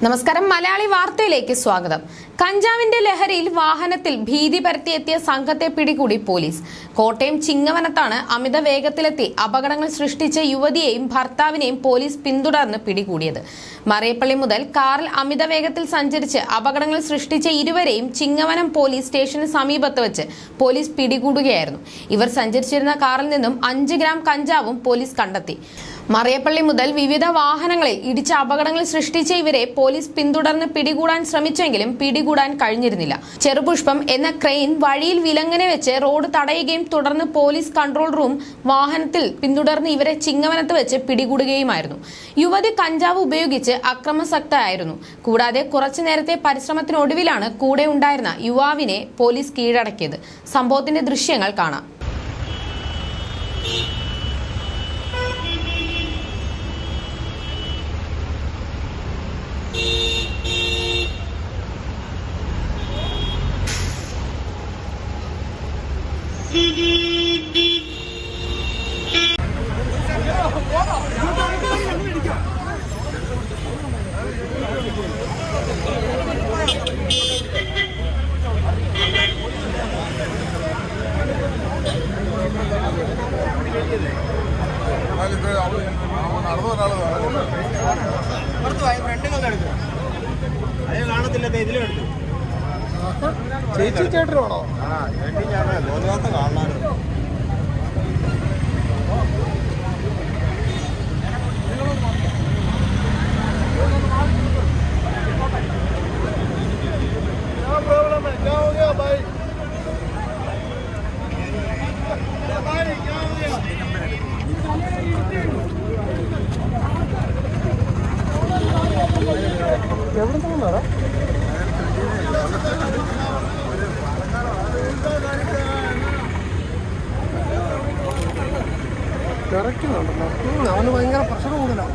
നമസ്കാരം. മലയാളി വാർത്തയിലേക്ക് സ്വാഗതം. കഞ്ചാവിന്റെ ലഹരിയിൽ വാഹനത്തിൽ ഭീതി പരത്തിയെത്തിയ സംഘത്തെ പിടികൂടി പോലീസ്. കോട്ടയം ചിങ്ങവനത്താണ് അമിത വേഗത്തിലെത്തി അപകടങ്ങൾ സൃഷ്ടിച്ച യുവതിയെയും ഭർത്താവിനെയും പോലീസ് പിന്തുടർന്ന് പിടികൂടിയത്. മറിയപ്പള്ളി മുതൽ കാറിൽ അമിത വേഗത്തിൽ സഞ്ചരിച്ച് അപകടങ്ങൾ സൃഷ്ടിച്ച ഇരുവരെയും ചിങ്ങവനം പോലീസ് സ്റ്റേഷന് സമീപത്ത് വെച്ച് പോലീസ് പിടികൂടുകയായിരുന്നു. ഇവർ സഞ്ചരിച്ചിരുന്ന കാറിൽ നിന്നും 5 ഗ്രാം കഞ്ചാവും പോലീസ് കണ്ടെത്തി. മറിയപ്പള്ളി മുതൽ വിവിധ വാഹനങ്ങളിൽ ഇടിച്ച അപകടങ്ങൾ സൃഷ്ടിച്ച ഇവരെ പോലീസ് പിന്തുടർന്ന് പിടികൂടാൻ ശ്രമിച്ചെങ്കിലും പിടികൂടാൻ കഴിഞ്ഞിരുന്നില്ല. ചെറുപുഷ്പം എന്ന ക്രെയിൻ വഴിയിൽ വിലങ്ങനെ വെച്ച് റോഡ് തടയുകയും തുടർന്ന് പോലീസ് കൺട്രോൾ റൂം വാഹനത്തിൽ പിന്തുടർന്ന് ഇവരെ ചിങ്ങവനത്ത് വെച്ച് പിടികൂടുകയുമായിരുന്നു. യുവതി കഞ്ചാവ് ഉപയോഗിച്ച് അക്രമാസക്തയായിരുന്നു. കൂടാതെ കുറച്ചു നേരത്തെ പരിശ്രമത്തിനൊടുവിലാണ് കൂടെ ഉണ്ടായിരുന്ന യുവാവിനെ പോലീസ് കീഴടക്കിയത്. സംഭവത്തിന്റെ ദൃശ്യങ്ങൾ കാണാം. ചേച്ചി ചേട്ടനാണോ? കാണാൻ എവിടെ നിന്നാ തിരക്കുന്നുണ്ടല്ലോ. അവന് ഭയങ്കര പ്രഷർ കൂടുതലാണ്.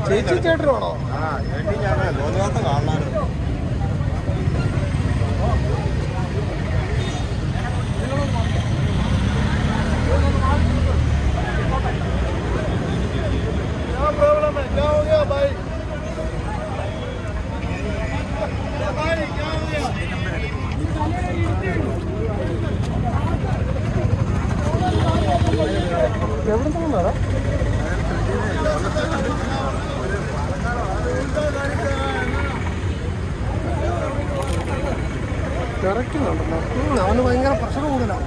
ചേച്ചി ചേട്ടനാണോ? കാണാൻ എവിടെ നിന്നാ തിരക്കുന്നുണ്ടല്ലോ. അവന് ഭയങ്കര പ്രഷർ കൂടുതലാണ്.